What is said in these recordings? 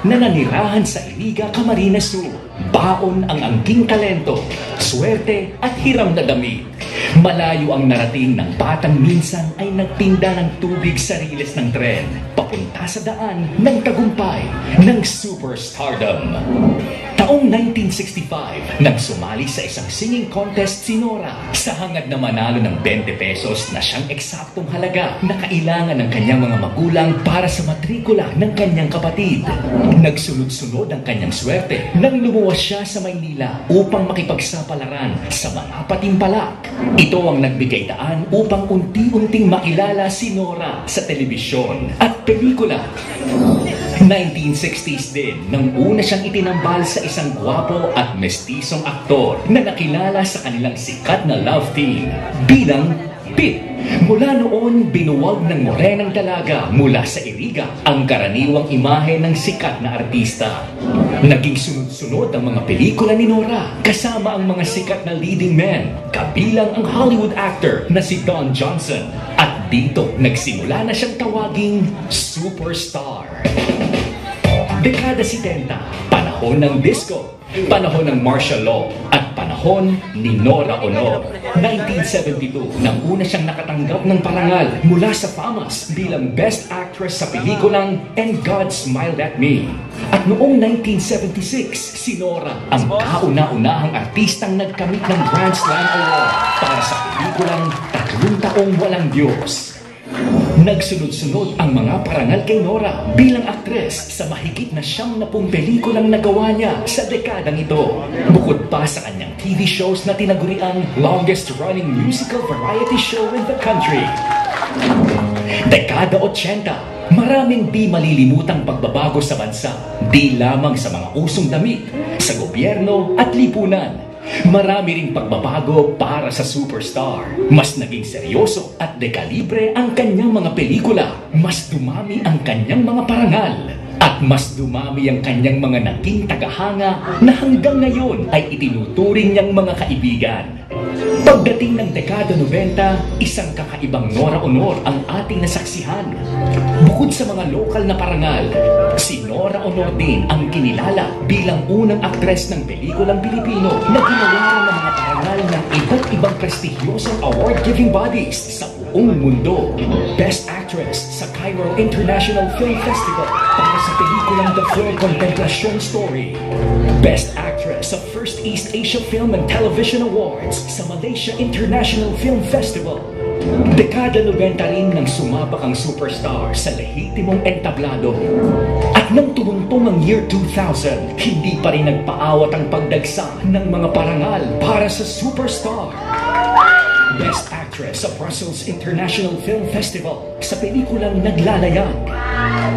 na nanirahan sa Iliga, Camarines Sur. Baon ang angking talento, swerte at hiram na damit. Malayo ang narating ng batang minsan ay nagtinda ng tubig sa riles ng tren, papunta sa daan ng tagumpay ng superstardom. Taong 1965, nagsumali sa isang singing contest si Nora sa hangad na manalo ng 20 pesos na siyang eksaktong halaga na kailangan ng kanyang mga magulang para sa matrikula ng kanyang kapatid. Nagsunod-sunod ang kanyang swerte nang lumuwas siya sa Maynila upang makipagsapalaran sa mga patimpalak. Ito ang nagbigay daan upang unti-unting makilala si Nora sa telebisyon at pelikula. 1960s din nang una siyang itinambal sa isang gwapo at mestisong aktor na nakilala sa kanilang sikat na love team bilang Pete. Mula noon, binuwag ng morenang dalaga mula sa Iriga ang karaniwang imahe ng sikat na artista. Naging sunod-sunod ang mga pelikula ni Nora kasama ang mga sikat na leading men, kabilang ang Hollywood actor na si Don Johnson. At dito nagsimula na siyang tawaging superstar. Dekada 70, panahon ng disco, panahon ng martial law, at panahon ni Nora Honor. 1972, nang una siyang nakatanggap ng parangal mula sa FAMAS bilang Best Actress sa pelikulang And God Smiled at Me. At noong 1976, si Nora ang kauna-unahang artistang nagkamit ng Grand Slam Award para sa pelikulang 3 Taong Walang Diyos. Nagsunod-sunod ang mga parangal kay Nora bilang aktres sa mahigit na 70 pelikulang nagawa niya sa dekadang ito. Bukod pa sa kanyang TV shows na tinaguriang longest-running musical variety show in the country. Dekada 80, maraming di malilimutang pagbabago sa bansa, di lamang sa mga usong damit, sa gobyerno at lipunan. Marami ring pagbabago para sa superstar. Mas naging seryoso at dekalibre ang kanyang mga pelikula. Mas dumami ang kanyang mga parangal. At mas dumami ang kanyang mga naging tagahanga na hanggang ngayon ay itinuturing niyang mga kaibigan. Pagdating ng dekada 90, isang kakaibang Nora Honor ang ating nasaksihan. Bukod sa mga lokal na parangal, si Nora Honor din ang kinilala bilang unang aktres ng pelikulang Pilipino na ginawaran ng mga parangal ng iba't ibang prestigyosong award-giving bodies sa buong mundo. Best Actress sa Cairo International Film Festival para sa pelikulang The Fleur Contemplation Story. Best Actress sa First East Asia Film and Television Awards sa Malaysia International Film Festival. Dekada 90 rin nang sumabak ang superstar sa lehitimong entablado. At nang tumuntong ang year 2000, hindi pa rin nagpaawat ang pagdagsa ng mga parangal para sa superstar. Best Actress sa Brussels International Film Festival sa pelikulang Naglalayag.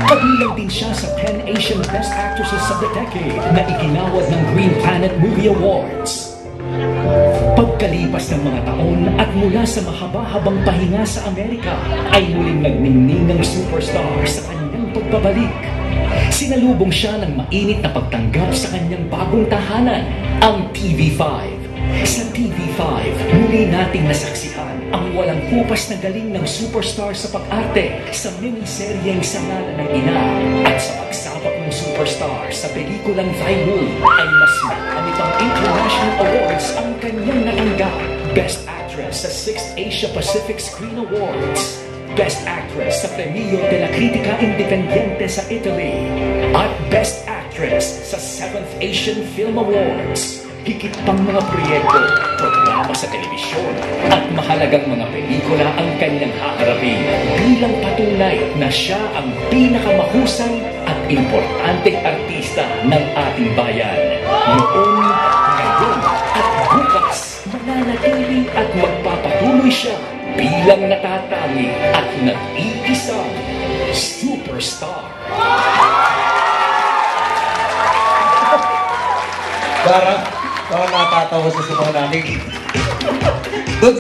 Kabilang din siya sa 10 Asian Best Actresses of the Decade na iginawad ng Green Planet Movie Awards. Pagkalipas ng mga taon at mula sa mahaba-habang pahinga sa Amerika, ay muling nagningning ng superstar sa kanyang pagbabalik. Sinalubong siya ng mainit na pagtanggap sa kanyang bagong tahanan, ang TV5. Sa TV5, muli nating nasaksihan ang walang kupas na galing ng superstar sa pag-arte sa miniseryeng Sangalan ng Ina. At sa pagsabak ng superstar sa pelikulang Thy Womb ay mas marami pang international awards ang kanyang natanggap. Best Actress sa 6th Asia Pacific Screen Awards. Best Actress sa Premio della Critica Independiente sa Italy. At Best Actress sa 7th Asian Film Awards. Higit pang mga proyekto, programa sa telebisyon at mahalagang mga pelikula ang kanyang haharapin bilang patunay na siya ang pinakamahusay at importanteng artista ng ating bayan. Noon, ngayon at bukas, mananatili at magpapatuloy siya bilang natatangi at nag-iisang superstar. Parang natatawa sa mga nanig.